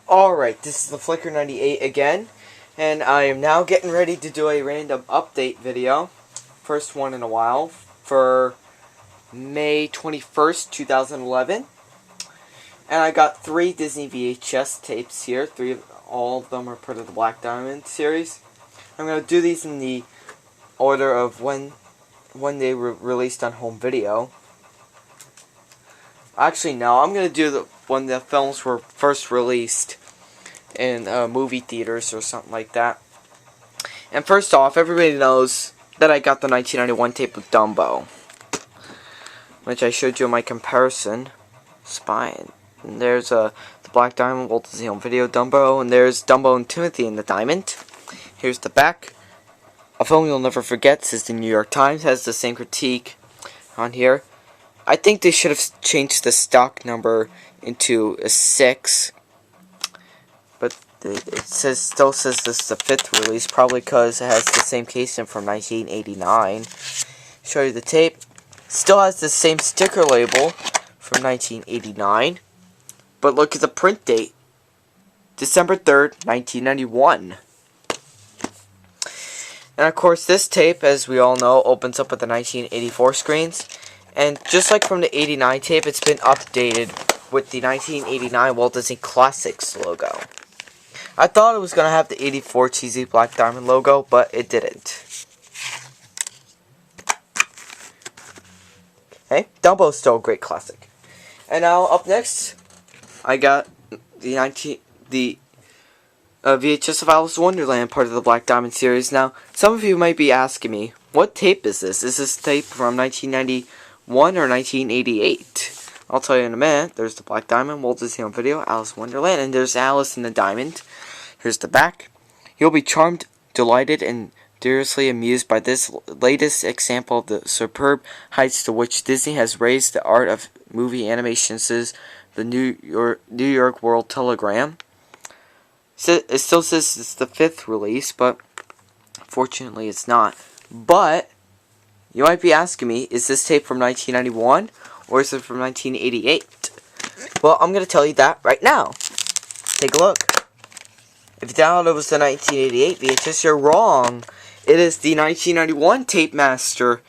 Alright, this is the Flicker 98 again, and I am now getting ready to do a random update video, first one in a while, for May 21st, 2011. And I got 3 Disney VHS tapes here, all of them are part of the Black Diamond series. I'm going to do these in the order of when they were released on home video. Actually, no, I'm going to do when the films were first released in movie theaters or something like that. And first off, everybody knows that I got the 1991 tape of Dumbo, which I showed you in my comparison. Spine. And there's the Black Diamond, Walt Disney Home Video Dumbo, and there's Dumbo and Timothy and the Diamond. Here's the back. A film you'll never forget, says the New York Times, has the same critique on here. I think they should have changed the stock number into a 6, but it still says this is the 5th release, probably because it has the same casing from 1989. Show you the tape. Still has the same sticker label from 1989, but look at the print date, December 3rd, 1991. And of course, this tape, as we all know, opens up with the 1984 screens. And just like from the 89 tape, it's been updated with the 1989 Walt Disney Classics logo. I thought it was going to have the 84 cheesy Black Diamond logo, but it didn't. Hey, Dumbo's still a great classic. And now, up next, I got the VHS of Alice in Wonderland, part of the Black Diamond series. Now, some of you might be asking me, what tape is this? Is this tape from 1991 or 1988? I'll tell you in a minute. There's the Black Diamond, Walt Disney Home Video, Alice in Wonderland, and there's Alice in the Diamond. Here's the back. You'll be charmed, delighted, and seriously amused by this latest example of the superb heights to which Disney has raised the art of movie animation, says the New York World Telegram. It still says it's the 5th release, but fortunately it's not. But you might be asking me, is this tape from 1991 or is it from 1988? Well, I'm going to tell you that right now. Take a look. If you thought it was the 1988 VHS, you're wrong. It is the 1991 Tape Master.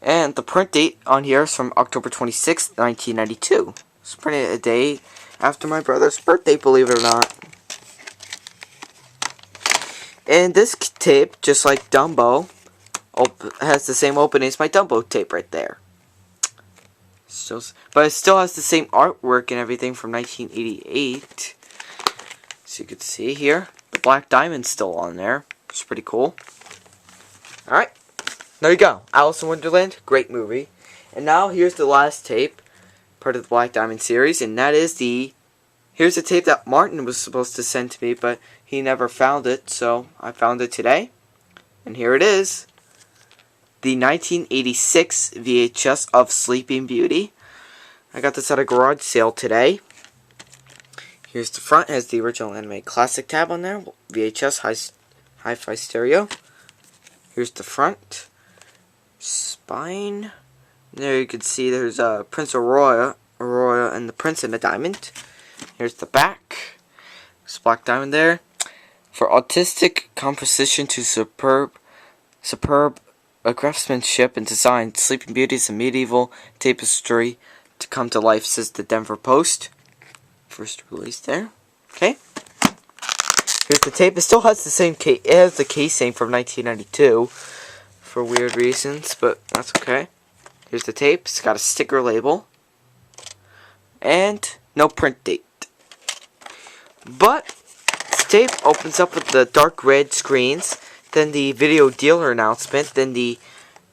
And the print date on here is from October 26th, 1992. It's printed a day after my brother's birthday, believe it or not. And this tape, just like Dumbo, has the same opening as my Dumbo tape right there. But it still has the same artwork and everything from 1988. So you can see here, the Black Diamond's still on there. It's pretty cool. Alright, there you go. Alice in Wonderland, great movie. And now here's the last tape, part of the Black Diamond series, and that is here's the tape that Martin was supposed to send to me, but he never found it, so I found it today. And here it is. The 1986 VHS of Sleeping Beauty. I got this at a garage sale today. Here's the front, has the original anime classic tab on there. VHS hi-fi stereo. Here's the front. Spine. There you can see there's Prince Aurora and the Prince and the Diamond. Here's the back. There's Black Diamond there. For artistic composition to superb craftsmanship and design, Sleeping Beauty is a medieval tapestry to come to life, says the Denver Post. First release there. Okay. Here's the tape. It still has the same case. It has the casing from 1992 for weird reasons, but that's okay. Here's the tape. It's got a sticker label and no print date. But this tape opens up with the dark red screens, then the video dealer announcement, then the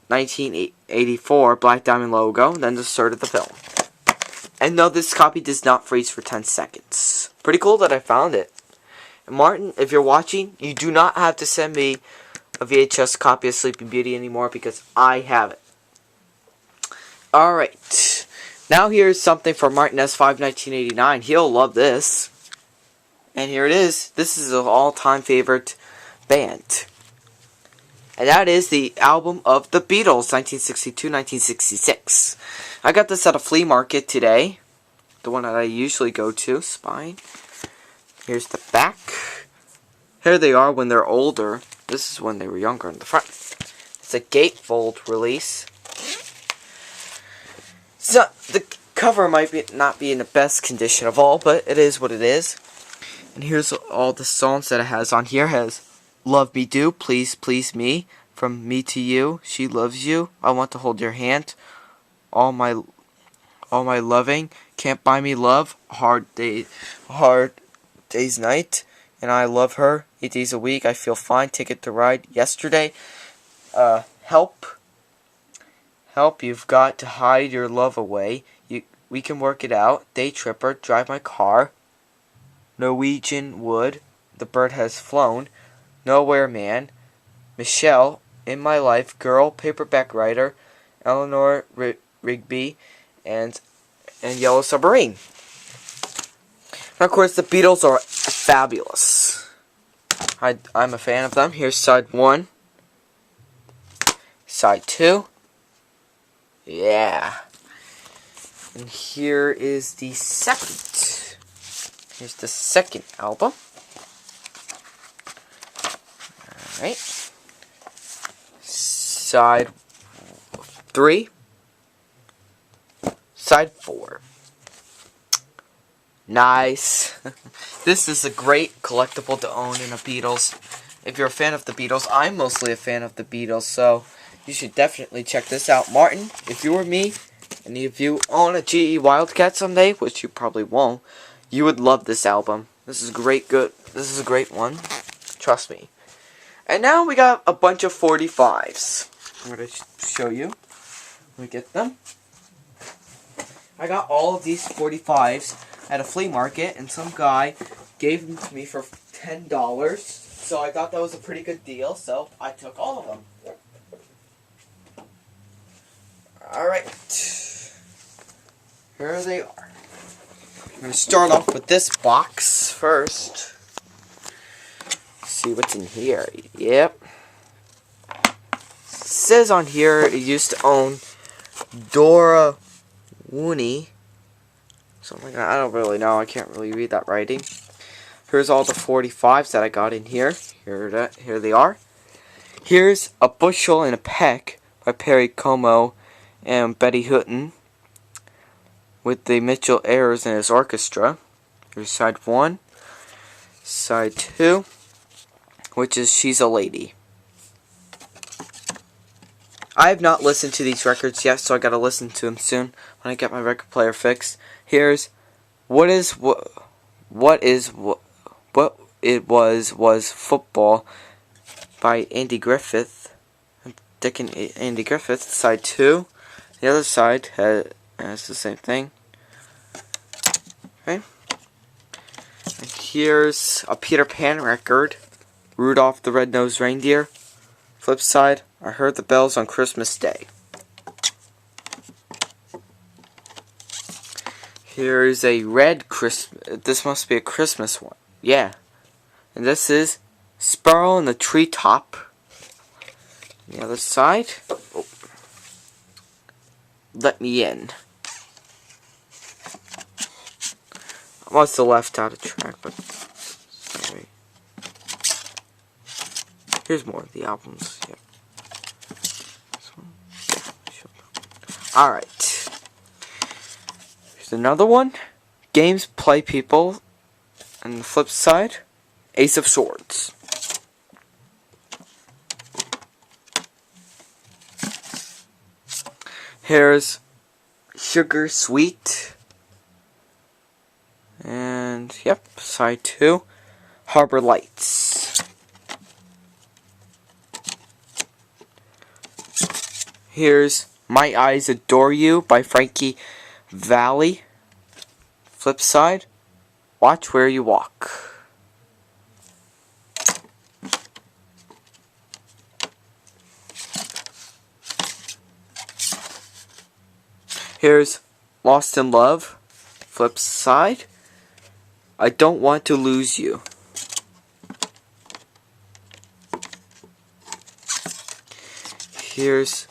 1984 Black Diamond logo, then the start of the film. And no, this copy does not freeze for 10 seconds. Pretty cool that I found it. And Martin, if you're watching, you do not have to send me a VHS copy of Sleeping Beauty anymore because I have it. Alright. Now here's something from Martin S5 1989. He'll love this. And here it is. This is an all-time favorite band. And that is the album of the Beatles, 1962-1966. I got this at a flea market today. the one that I usually go to, spine. Here's the back. Here they are when they're older. This is when they were younger in the front. It's a gatefold release. So the cover might not be in the best condition of all, but it is what it is. And here's all the songs that it has on here. It has Love Me Do, Please Please Me, From Me to You, She Loves You, I Want to Hold Your Hand, All My Loving, Can't Buy Me Love, Hard Day's Night, and I Love Her, 8 Days a Week, I Feel Fine, Ticket to Ride, Yesterday, Help, You've Got to Hide Your Love Away, We Can Work It Out, Day Tripper, Drive My Car, Norwegian Wood, The Bird Has Flown, Nowhere Man, Michelle, In My Life, Girl, Paperback Writer, Eleanor Rigby, and Yellow Submarine. And of course, the Beatles are fabulous. I'm a fan of them. Here's side 1. Side 2. Yeah. And here is the second. Here's the second album. Alright. Side 3. Side 4. Nice. This is a great collectible to own in the Beatles. If you're a fan of the Beatles, I'm mostly a fan of the Beatles, so you should definitely check this out. Martin, if you were me, and if you own a GE Wildcat someday, which you probably won't, you would love this album. This is a great one. Trust me. And now we got a bunch of 45s. I'm going to show you. Let me get them. I got all of these 45s at a flea market, and some guy gave them to me for $10. So I thought that was a pretty good deal, so I took all of them. Alright. Here they are. I'm going to start off with this box first. See what's in here. Yep. It says on here it used to own Dora Wooney. Something like that. I don't really know. I can't really read that writing. Here's all the 45s that I got in here. Here they are. Here's A Bushel and a Peck by Perry Como and Betty Hutton with the Mitchell Ayers and his orchestra. Here's side 1. Side 2, which is She's a Lady. I have not listened to these records yet, so I gotta listen to them soon when I get my record player fixed. Here's What It Was Football by Andy Griffith. Dick and Andy Griffith, side 2. The other side has the same thing. Okay. And here's a Peter Pan record, Rudolph the Red-Nosed Reindeer. Flip side, I Heard the Bells on Christmas Day. Here's a red Christmas. This must be a Christmas one. Yeah. And this is Sparrow in the Treetop. The other side. Oh. Let Me In. I must have left out a track, but sorry. Here's more of the albums. Yep. Alright. Here's another one. Games, Play People. And the flip side, Ace of Swords. Here's Sugar Sweet. And, yep, side 2, Harbor Lights. Here's My Eyes Adore You by Frankie Valli. Flip side, Watch Where You Walk. Here's Lost in Love. Flip side, I Don't Want to Lose You. Here's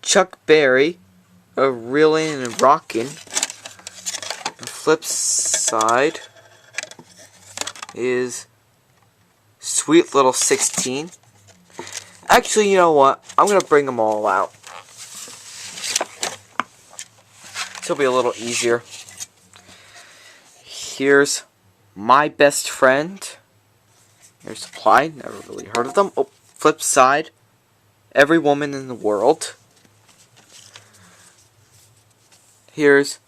Chuck Berry, A Reelin' and Rockin'. flip side is Sweet Little 16. Actually, you know what? I'm going to bring them all out. This will be a little easier. Here's My Best Friend. Here's Supply. Never really heard of them. Oh, flip side. Every Woman in the World. Here's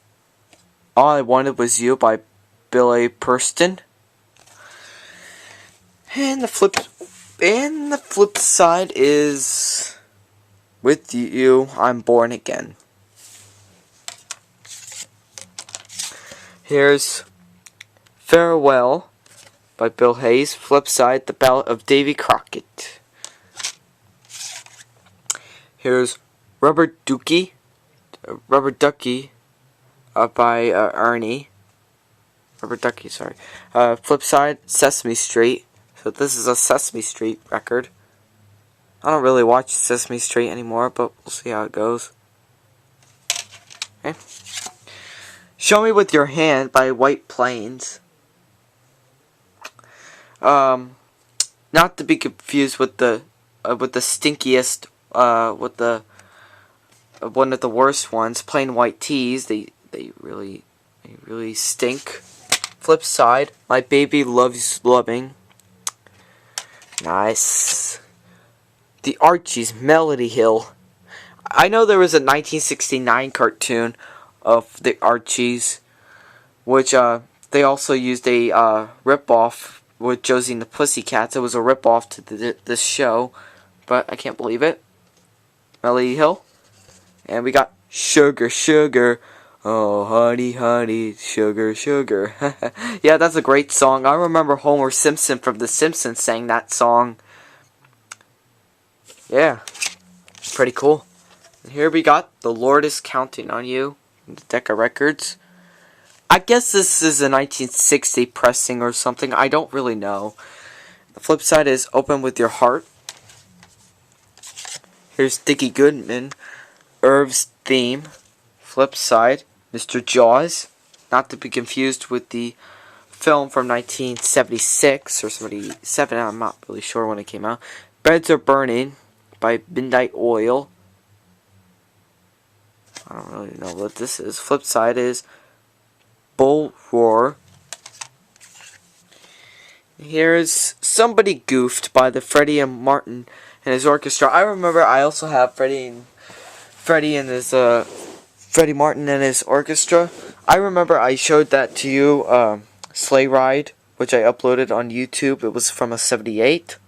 All I Wanted Was You by Billy Preston. And the flip side is With You, I'm Born Again. Here's Farewell by Bill Hayes. Flip side, The Ballad of Davy Crockett. Here's Rubber Ducky by Ernie. Rubber Ducky, sorry. Flip side, Sesame Street. So this is a Sesame Street record. I don't really watch Sesame Street anymore, but we'll see how it goes. Okay. Show Me With Your Hand by White Plains. Not to be confused with the stinkiest, with the one of the worst ones, Plain White Tees. They really stink. Flip side, My Baby Loves Loving. Nice. The Archies, Melody Hill. I know there was a 1969 cartoon of the Archies, which they also used a rip-off with Josie and the Pussycats. It was a rip-off to this show, but I can't believe it. Melody Hill. And we got Sugar, Sugar. Oh, honey, honey, sugar, sugar. Yeah, that's a great song. I remember Homer Simpson from The Simpsons sang that song. Yeah, pretty cool. And here we got The Lord Is Counting on You, the Decca Records. I guess this is a 1960 pressing or something. I don't really know. The flip side is Open With Your Heart. Here's Dickie Goodman, Irv's Theme. Flip side, Mr. Jaws. Not to be confused with the film from 1976 or 77. I'm not really sure when it came out. Beds Are Burning by Midnight Oil. I don't really know what this is. Flip side is Bull Roar. Here's Somebody Goofed by the Freddie and Martin and his orchestra. I remember I also have Freddie Martin and his orchestra. I remember I showed that to you, Sleigh Ride, which I uploaded on YouTube. It was from a 78.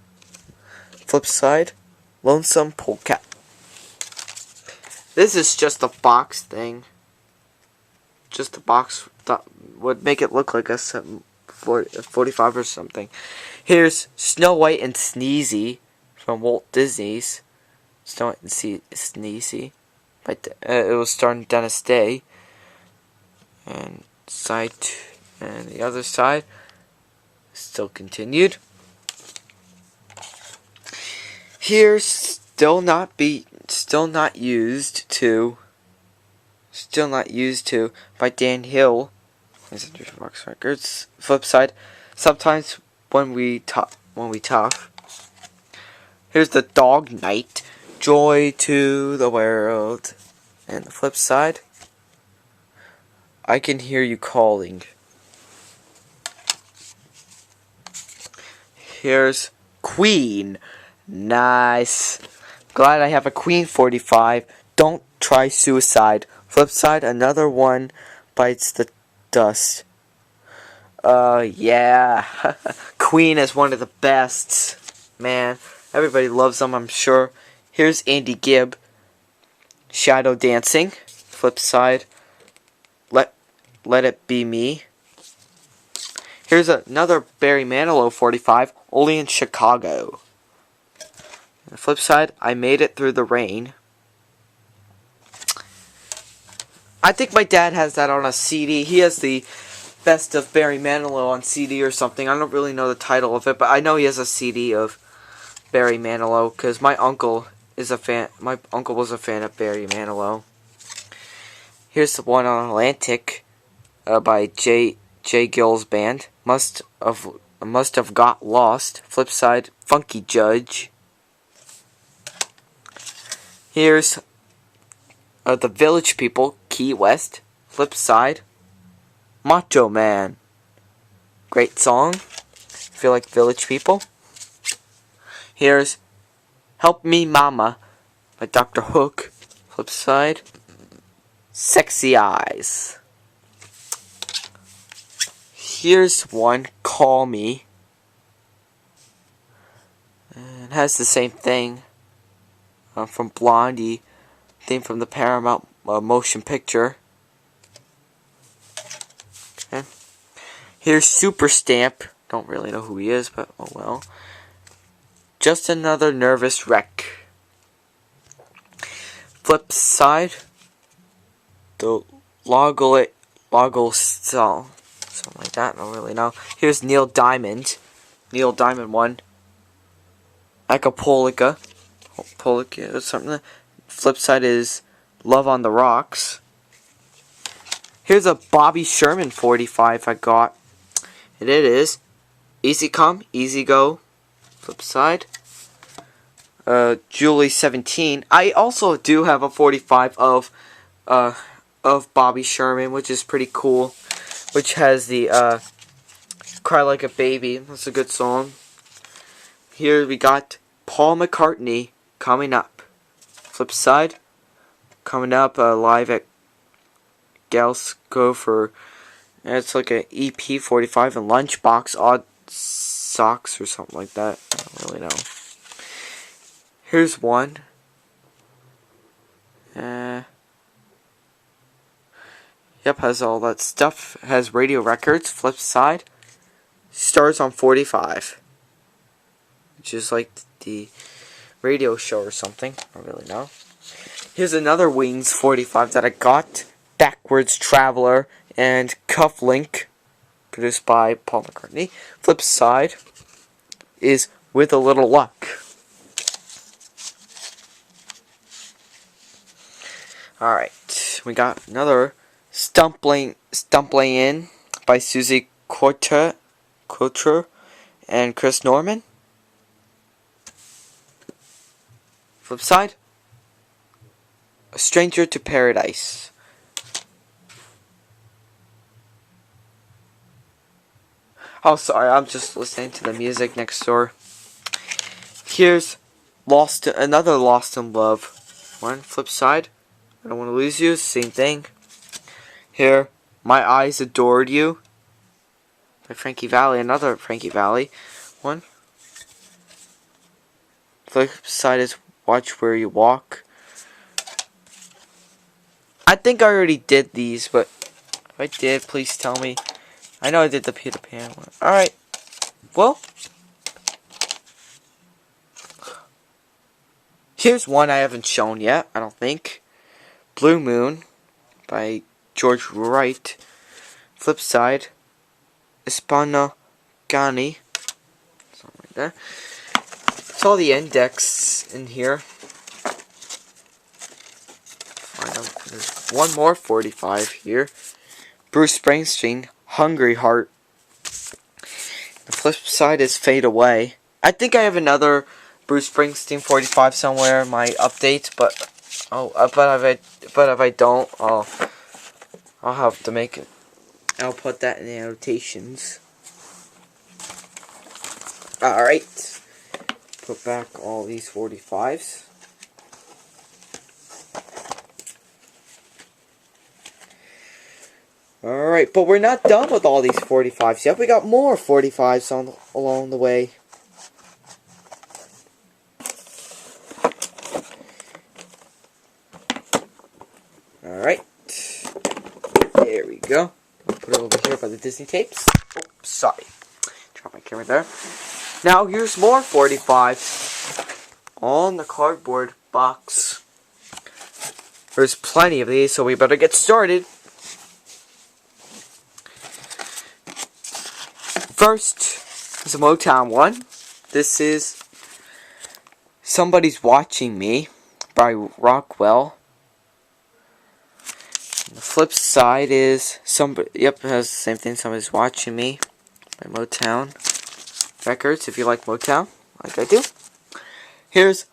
Flip side, Lonesome Polecat. This is just a box thing. Just a box that would make it look like a 45 or something. Here's Snow White and Sneezy from Walt Disney's Snow White and Sneezy. It was starring Dennis Day. And the other side still continued. Here's Still Not Used To by Dan Hill. Box Records. Flip side, Sometimes When We Talk. Here's The Dog Knight, Joy to the World. And the flip side, I Can Hear You Calling. Here's Queen. Nice. Glad I have a Queen 45. Don't Try Suicide. Flip side, Another One Bites the Dust. Yeah. Queen is one of the best. Man, everybody loves them, I'm sure. Here's Andy Gibb, Shadow Dancing. Flip side, Let It Be Me. Here's another Barry Manilow 45, Only in Chicago. The flip side, I Made It Through the Rain. I think my dad has that on a CD. He has the Best of Barry Manilow on CD or something. I don't really know the title of it, but I know he has a CD of Barry Manilow because my uncle is a fan. My uncle was a fan of Barry Manilow. Here's the one on Atlantic, by J Gill's band. Must have got lost. Flip side, Funky Judge. Here's the Village People, Key West. Flip side, Macho Man. Great song. If you like Village People. Here's Help Me Mama by Dr. Hook. Flip side, Sexy Eyes. Here's one, Call Me. And it has the same thing from Blondie, theme from the Paramount motion picture. Okay. Here's Super Stamp. Don't really know who he is, but oh well. Just Another Nervous Wreck. Flip side, the Loggle song. Something like that, I don't really know. Here's Neil Diamond. Neil Diamond 1. Acapulco. Polka or something. Flip side is Love on the Rocks. Here's a Bobby Sherman 45 I got. And it is Easy Come, Easy Go. Flip side. Julie 17. I also do have a 45 of Bobby Sherman, which is pretty cool. Which has the Cry Like a Baby. That's a good song. Here we got Paul McCartney, Coming Up. Flip side, coming up live at Galsco for, it's like an EP 45 and Lunchbox Odd Socks or something like that. I don't really know. Here's one. Yep, has all that stuff. Has radio records. Flip side, Stars on 45. Which is like the radio show or something. I don't really know. Here's another Wings 45 that I got. Backwards Traveler and Cufflink. Produced by Paul McCartney. Flip side is With a Little Luck. Alright, we got another Stumbling In by Susie Quatro and Chris Norman. Flip side, A Stranger to Paradise. Oh, sorry, I'm just listening to the music next door. Here's another Lost in Love. One, flip side, I Don't Want to Lose You, same thing. Here, My Eyes Adored You by Frankie Valli, another Frankie Valli one. Flip side is Watch Where You Walk. I think I already did these, but if I did, please tell me. I know I did the Peter Pan one. Alright, well, here's one I haven't shown yet, I don't think. Blue Moon by George Wright. Flip side, Hispano Gani. Something like that. It's all the index in here. There's one more 45 here. Bruce Springsteen, Hungry Heart. The flip side is Fade Away. I think I have another Bruce Springsteen 45 somewhere in my updates, but if I don't, I'll have to make it. I'll put that in the annotations. Alright. Put back all these 45s. Alright, but we're not done with all these 45s yet. We got more 45s along the way. Alright. There we go. I'll put it over here by the Disney tapes. Oh, sorry. Drop my camera there. Now, here's more 45s on the cardboard box. There's plenty of these, so we better get started. First is a Motown one. This is Somebody's Watching Me by Rockwell. flip side is it has the same thing. Somebody's Watching Me by Motown Records. If you like Motown, like I do. Here's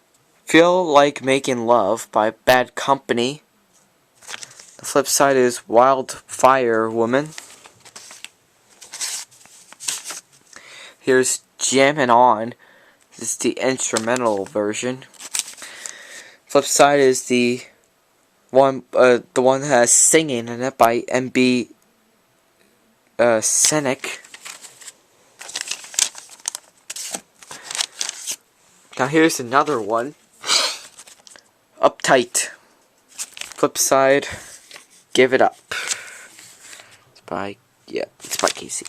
Feel Like Making Love by Bad Company. The flip side is Wildfire Woman. Here's Jammin' On. This is the instrumental version. Flip side is the one that has singing in it by MB Scenic. Now here's another one. Uptight. Flip side, Give It Up. It's by Casey.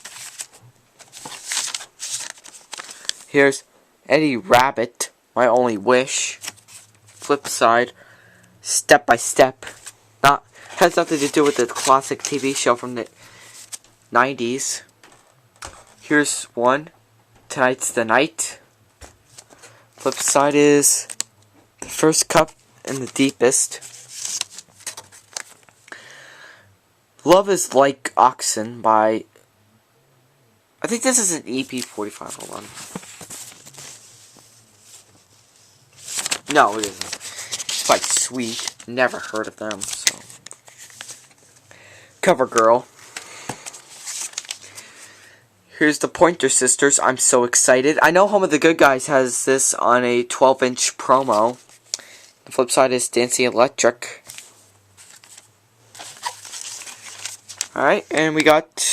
Here's Eddie Rabbit, My Only Wish. Flip side, Step by Step. Has nothing to do with the classic TV show from the 90s. Here's one, Tonight's the Night. Flip side is The First Cup and the Deepest. Love Is Like Oxen by, I think this is an EP 45. Hold on. No, it isn't. It's by Sweet. Never heard of them, so. Cover Girl. Here's the Pointer Sisters, I'm So Excited. I know Home of the Good Guys has this on a 12-inch promo. The flip side is Dancing Electric. Alright, and we got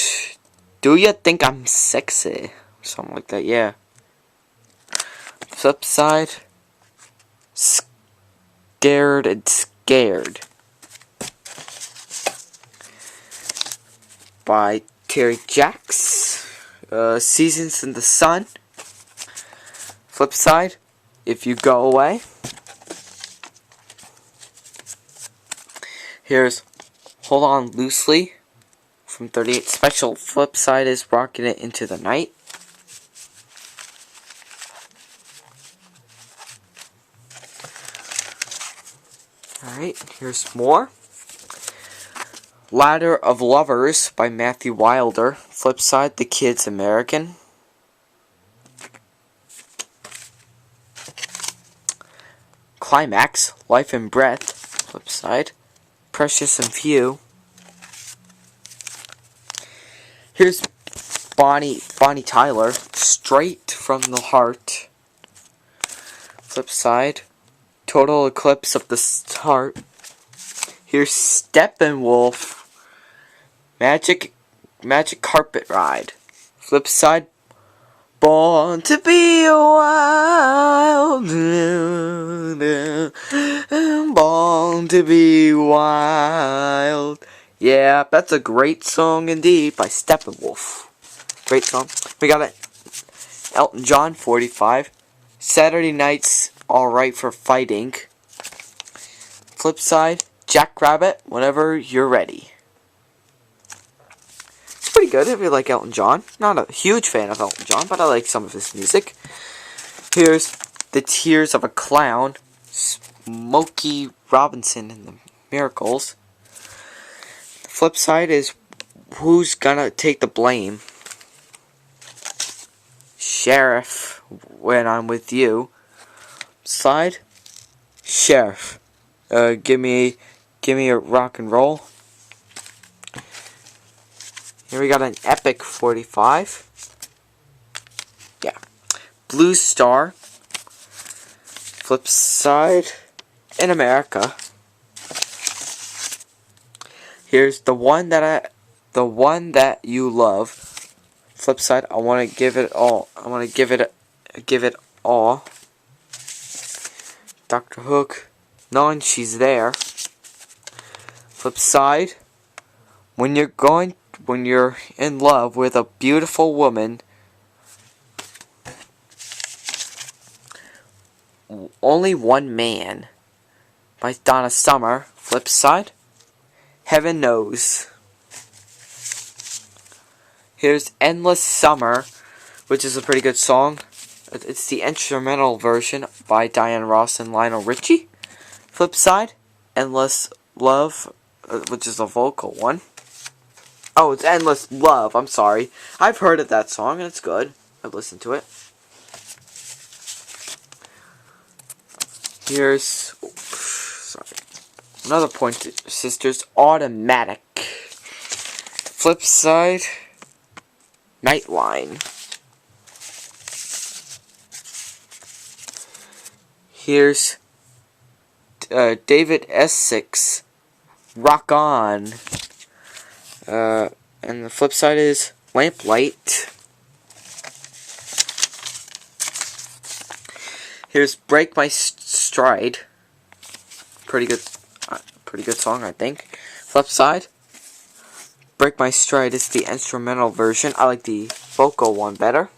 Do Ya Think I'm Sexy? Something like that, yeah. Flip side, Scared and Scared by Terry Jacks. Seasons in the Sun. Flip side, If You Go Away. Here's Hold On Loosely from 38 Special. Flip side is Rocking It Into the Night. Alright, here's more. Ladder of Lovers by Matthew Wilder. Flip side, The Kid's American. Climax, Life and Breath. Flip side, Precious and Few. Here's Bonnie Tyler, Straight from the Heart. Flip side, Total Eclipse of the Heart. Here's Steppenwolf, Magic Carpet Ride. Flip side, Born to Be Wild. Born to Be Wild. Yeah, that's a great song indeed by Steppenwolf. Great song. We got it. Elton John, 45. Saturday Night's Alright for Fighting. Flip side, Jack Rabbit, Whenever You're Ready. It's pretty good if you like Elton John. Not a huge fan of Elton John, but I like some of his music. Here's The Tears of a Clown, Smokey Robinson and the Miracles. The flip side is Who's Gonna Take the Blame? Sheriff, When I'm With You. Side, Sheriff, Give me a rock and roll. Here we got an epic 45. Yeah. Blue Star. Flip side, In America. Here's the one that you love. Flip side, I want to give it all. I want to give it all. Dr. Hook, Knowing She's There. Flip side, when you're in love with a beautiful woman, Only One Man by Donna Summer. Flip side, Heaven Knows. Here's Endless Summer, which is a pretty good song. It's the instrumental version by Diana Ross and Lionel Richie. Flip side, Endless Love which is a vocal one. Oh, it's Endless Love. I'm sorry. I've heard of that song, and it's good. I've listened to it. Here's... sorry. Another Pointer Sisters, Automatic. Flip side, Nightline. Here's David Essex, Rock On. And the flip side is Lamplight. Here's Break My Stride. Pretty good song, I think. Flip side, Break My Stride is the instrumental version. I like the vocal one better.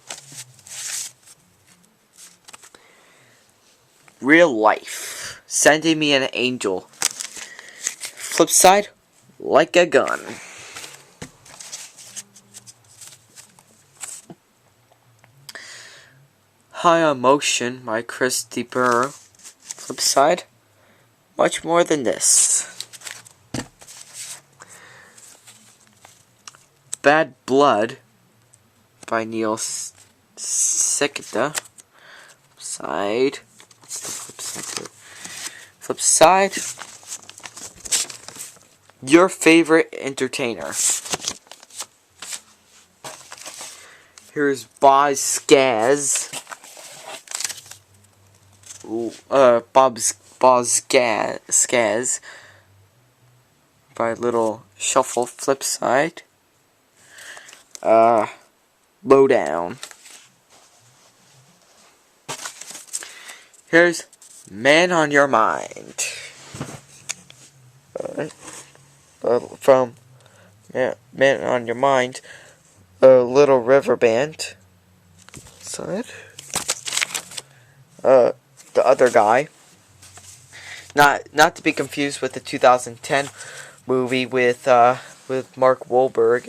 Real Life, Sending Me an Angel. Flip side, Like a Gun. High Emotion by Christy Burr. Flip side, Much More Than This. Bad Blood by Neil Sikita. Side. What's the flip side here? Flip side. Your Favorite Entertainer. Here's Boz Scaz. Boz Scaz by Little Shuffle. Flip side, Lowdown. Here's Man on Your Mind. From Man on Your Mind, Little River Band. Side. The other guy. Not to be confused with the 2010 movie with Mark Wahlberg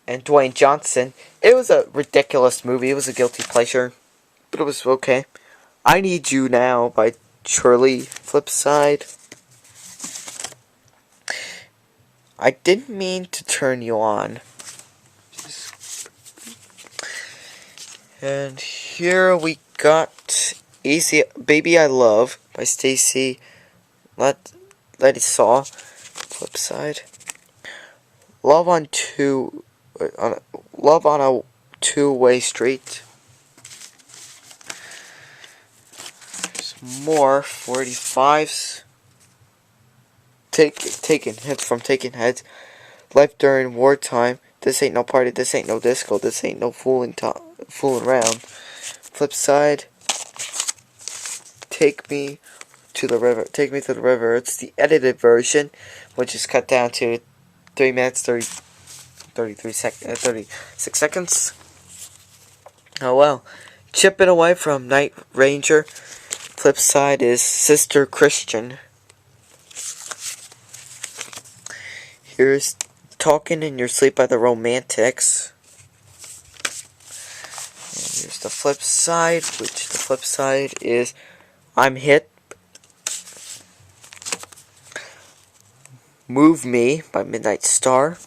and Dwayne Johnson. It was a ridiculous movie. It was a guilty pleasure, but it was okay. I Need You Now by Shirley. Flip side, I Didn't Mean to Turn You On. And here we got Easy Baby I Love by Stacy Letty-Saw. Flip side, Love on a Two-Way Street. There's more 45s. Taking Heads. Life During Wartime. This Ain't No Party. This Ain't No Disco. This Ain't No Fooling Around. Flip side, Take Me to the River. Take Me to the River. It's the edited version, which is cut down to 3 minutes 36 seconds. Oh well. Chip It Away from Night Ranger. Flip side is Sister Christian. Here's Talking in Your Sleep by the Romantics. And here's the flip side, which the flip side is I'm Hit. Move Me by Midnight Star.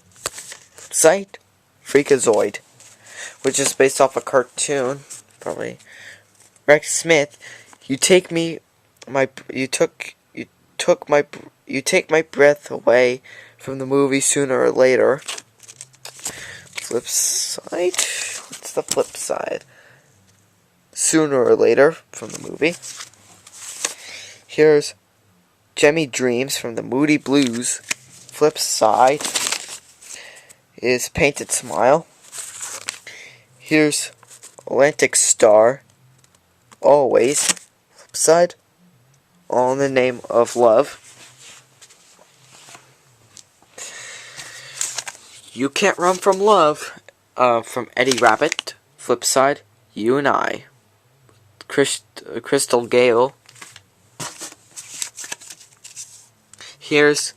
Site, Freakazoid, which is based off a cartoon, probably. Rex Smith, You Take My Breath Away from the movie Sooner or Later. Flip side, what's the flip side? Sooner or Later from the movie. Here's Jemmy Dreams from the Moody Blues. Flip side is Painted Smile. Here's Atlantic Star, Always. Flip side, All in the Name of Love. You Can't Run From Love, from Eddie Rabbit. Flip side, You and I. Crystal Gale. Here's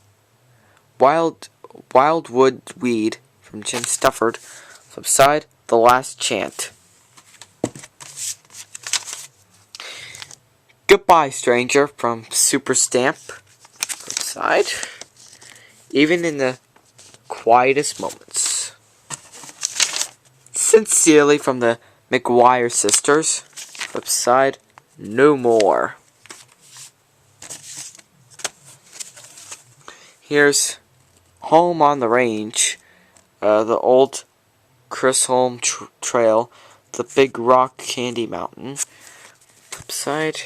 Wildwood Weed from Jim Stafford. Flip side, The Last Chant. Goodbye, Stranger from Super Stamp. Flip side. Even in the quietest moments. Sincerely from the McGuire sisters. Flip side. No more. Here's Home on the Range. The old Chris Holm trail. The Big Rock Candy Mountain. Flip side.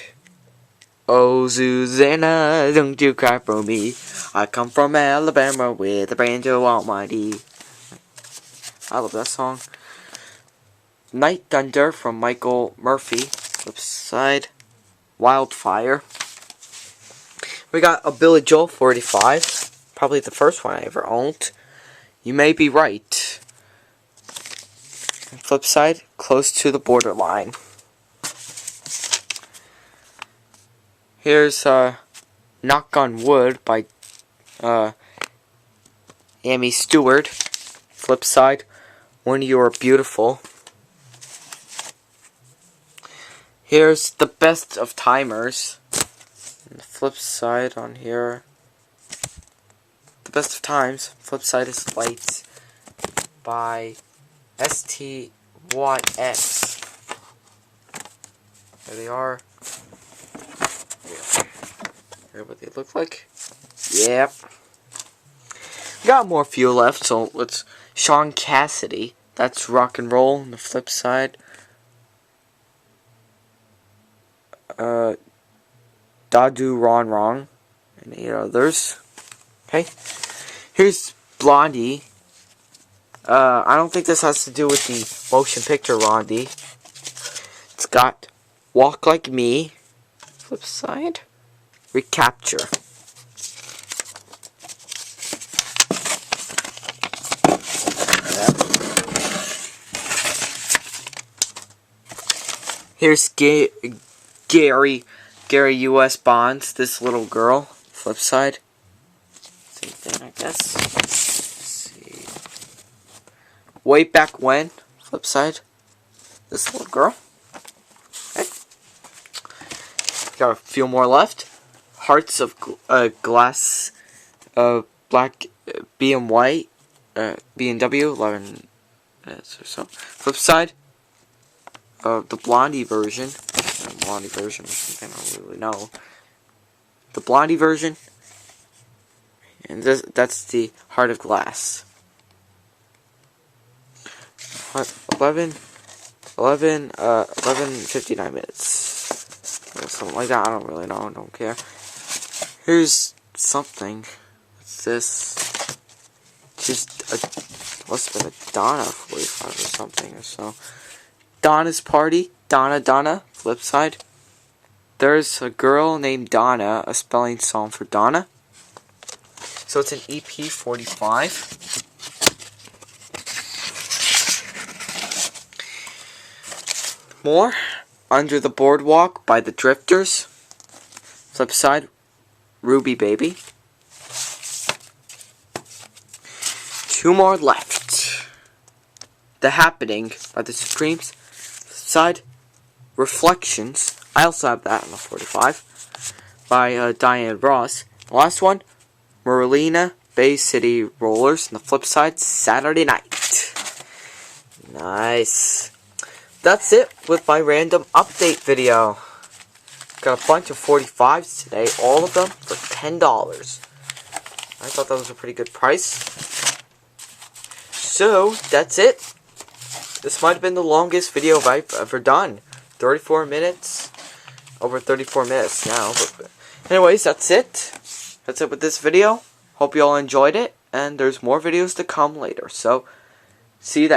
Oh, Susanna, don't you cry for me. I come from Alabama with a banjo almighty. I love that song. Night Thunder from Michael Murphy. Flip side. Wildfire. We got a Billy Joel 45. Probably the first one I ever owned. You May Be Right. Flip side. Close to the Borderline. Here's Knock on Wood by Amy Stewart. Flip side. When You're Beautiful. Here's The Best of Timers. And the flip side on here. The Best of Times. Flip side is Lights by ST Watt X. There they are. Here's what they look like. Yep. Got more fuel left, so let's. Sean Cassidy. That's rock and roll. On the flip side. Dadu Ron Wrong. And 8 others. Okay. Here's Blondie. I don't think this has to do with the motion picture Blondie. It's got Walk Like Me. Flip side. Recapture. Here's Gary U.S. Bonds, this little girl. Flip side. Same thing, I guess. Let's see. Way Back When. Flip side. This little girl. Okay. Got a few more left. Hearts of Glass. Black B and White. B&W. 11 minutes or so. Flip side. The Blondie version. Blondie version or something, I don't really know. The Blondie version. And that's the Heart of Glass. 11:59 minutes. Or something like that, I don't really know, I don't care. Here's something. What's this? Just must have been a Donna 45 or something or so. Donna's Party. Donna. Flip side. There's a girl named Donna. A spelling song for Donna. So it's an EP 45. More. Under the Boardwalk by the Drifters. Flip side. Ruby Baby. 2 more left. The Happening by the Supremes. Side. Reflections. I also have that on the 45. By Diane Ross. The last one. Merlina Bay City Rollers. And the flip side. Saturday Night. Nice. That's it with my random update video. Got a bunch of 45s today. All of them for $10. I thought that was a pretty good price. So, that's it. This might have been the longest video I've ever done. 34 minutes. Over 34 minutes now. But anyways, that's it. That's it with this video. Hope you all enjoyed it. And there's more videos to come later. So, see you then.